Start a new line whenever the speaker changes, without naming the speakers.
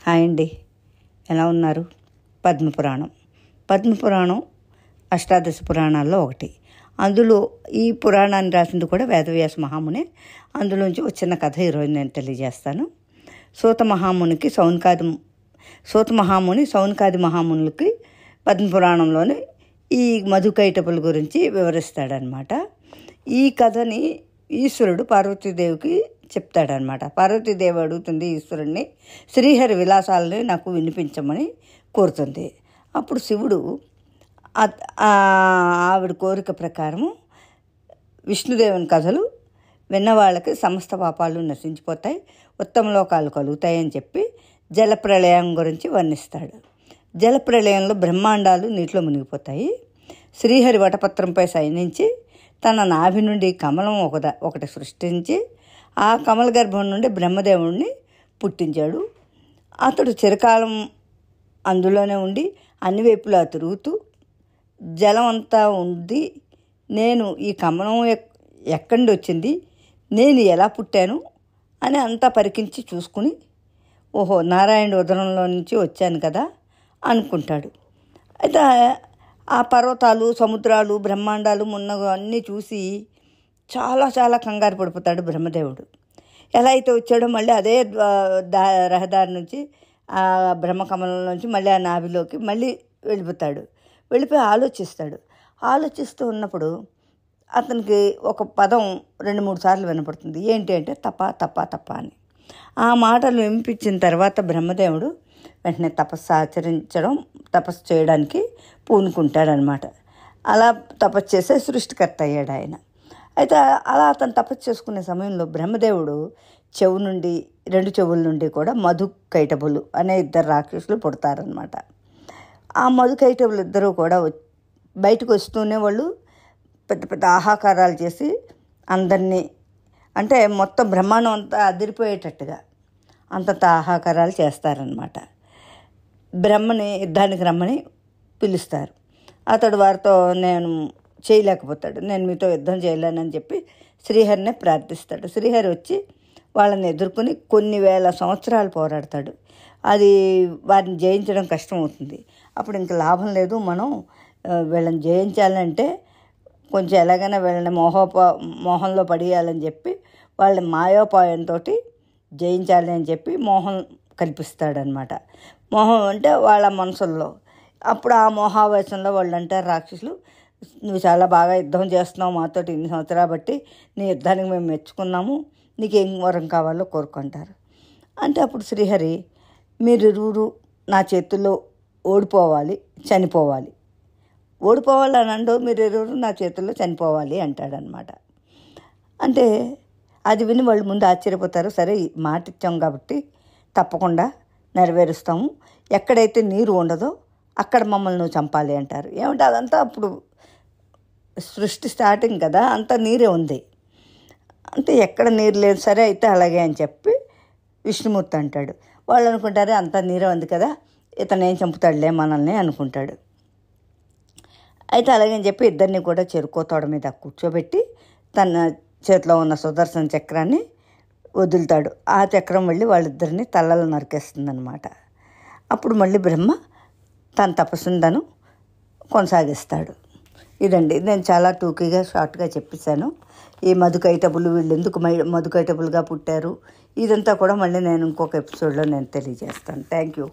Hi అండి, ఎలా ఉన్నారు? పద్మపురాణం అష్టాదశ పురాణాల్లో ఒకటి. అందులో ఈ పురాణాన్ని రాసింది కూడా వేదవ్యాస మహామునే. అందులోంచి ఒక చిన్న కథ ఈరోజు నేను తెలియజేస్తాను. సూత మహాముని సౌనకాది మహామునులకి పద్మపురాణంలోని ఈ మధుకైటపుల గురించి వివరిస్తాడనమాట. ఈ కథని ఈశ్వరుడు పార్వతీదేవికి చెప్తాడనమాట. పార్వతీదేవి అడుగుతుంది ఈశ్వరుణ్ణి, శ్రీహరి విలాసాలని నాకు వినిపించమని కోరుతుంది. అప్పుడు శివుడు ఆవిడ కోరిక ప్రకారము విష్ణుదేవుని కథలు విన్నవాళ్ళకి సమస్త పాపాలు నశించిపోతాయి, ఉత్తమ లోకాలు కలుగుతాయని చెప్పి జలప్రళయం గురించి వర్ణిస్తాడు. జలప్రళయంలో బ్రహ్మాండాలు నీటిలో మునిగిపోతాయి. శ్రీహరి వటపత్రంపై శయనించి తన నాభి నుండి కమలం ఒకటి సృష్టించి ఆ కమల గర్భం నుండి బ్రహ్మదేవుడిని పుట్టించాడు. అతడు చిరకాలం అందులోనే ఉండి అన్ని వైపులా తిరుగుతూ జలం అంతా ఉంది, నేను ఈ కమలం ఎక్కడి నుండి వచ్చింది, నేను ఎలా పుట్టాను అని అంతా పరికించి చూసుకుని, ఓహో నారాయణుడి ఉదరంలో నుంచి వచ్చాను కదా అనుకుంటాడు. అయితే ఆ పర్వతాలు, సముద్రాలు, బ్రహ్మాండాలు అన్నీ చూసి చాలా చాలా కంగారు పడిపోతాడు బ్రహ్మదేవుడు. ఎలా అయితే వచ్చాడో మళ్ళీ అదే రహదారి నుంచి ఆ బ్రహ్మకమలం నుంచి మళ్ళీ ఆ నాభిలోకి మళ్ళీ వెళ్ళిపోయి ఆలోచిస్తూ ఉన్నప్పుడు అతనికి ఒక పదం 2-3 సార్లు వినపడుతుంది. ఏంటి అంటే తప తప తప అని. ఆ మాటలు వినిపించిన తర్వాత బ్రహ్మదేవుడు వెంటనే తపస్సు చేయడానికి పూనుకుంటాడనమాట. అలా తపస్సు చేసే సృష్టికర్త అయ్యాడు ఆయన. అయితే అలా అతను తపస్సు చేసుకునే సమయంలో బ్రహ్మదేవుడు రెండు చెవుల నుండి కూడా మధుకైటపులు అనే 2 రాక్షసులు పుడతారనమాట. ఆ మధుకైటపులు ఇద్దరూ కూడా బయటకు వస్తూనే వాళ్ళు పెద్ద పెద్ద ఆహాకారాలు చేసి అందరినీ, అంటే మొత్తం బ్రహ్మాండం అంతా అదిరిపోయేటట్టుగా అంతంత ఆహాకారాలు చేస్తారనమాట. బ్రహ్మని యుద్ధానికి రమ్మని పిలుస్తారు. అతడు వారితో నేను చేయలేకపోతాడు, నేను మీతో యుద్ధం చేయలేనని చెప్పి శ్రీహరిని ప్రార్థిస్తాడు. శ్రీహరి వచ్చి వాళ్ళని ఎదుర్కొని కొన్ని వేల సంవత్సరాలు పోరాడతాడు. అది వారిని జయించడం కష్టం అవుతుంది. అప్పుడు ఇంక లాభం లేదు, మనం వీళ్ళని జయించాలంటే కొంచెం ఎలాగైనా వీళ్ళని మోహంలో పడేయాలని చెప్పి వాళ్ళని మాయోపాయంతో జయించాలి అని చెప్పి మోహం కల్పిస్తాడనమాట. మోహం అంటే వాళ్ళ మనసుల్లో. అప్పుడు ఆ మోహావేశంలో వాళ్ళు అంటారు రాక్షసులు, నువ్వు చాలా బాగా యుద్ధం చేస్తున్నావు మాతో ఇన్ని సంవత్సరాలు బట్టి, నీ యుద్ధానికి మేము మెచ్చుకున్నాము, నీకేం వరం కావాలో కోరుకుంటారు. అంటే అప్పుడు శ్రీహరి, మీరిరువురు నా చేతుల్లో చనిపోవాలి అని అంటూ మీరిరువురు నా చేతుల్లో చనిపోవాలి అంటాడనమాట. అంటే అది విని వాళ్ళు ముందు ఆశ్చర్యపోతారు. సరే మాట ఇచ్చాం కాబట్టి తప్పకుండా నెరవేరుస్తాము, ఎక్కడైతే నీరు ఉండదో అక్కడ మమ్మల్ని నువ్వు చంపాలి అంటారు. ఏమంటే అదంతా అప్పుడు సృష్టి స్టార్టింగ్ కదా, అంతా నీరే ఉంది. అంటే ఎక్కడ నీరు లేదు, సరే అయితే అలాగే అని చెప్పి విష్ణుమూర్తి అంటాడు. వాళ్ళు అనుకుంటారు అంతా నీరే ఉంది కదా, ఇతను ఏం చంపుతాడులే మనల్ని అనుకుంటాడు. అయితే అలాగని చెప్పి ఇద్దరిని కూడా చెరుకో తోడ మీద కూర్చోబెట్టి తన చేతిలో ఉన్న సుదర్శన చక్రాన్ని వదులుతాడు. ఆ చక్రం వెళ్ళి వాళ్ళిద్దరిని తలలు నరికేస్తుంది అనమాట. అప్పుడు మళ్ళీ బ్రహ్మ తన తపస్సును కొనసాగిస్తాడు. ఇదండి, నేను చాలా టూకీగా షార్ట్గా చెప్పేశాను. ఈ మధుకైటపులు వీళ్ళు ఎందుకు మధుకైటపులుగా పుట్టారు, ఇదంతా కూడా మళ్ళీ నేను ఇంకొక ఎపిసోడ్లో నేను తెలియజేస్తాను. Thank you.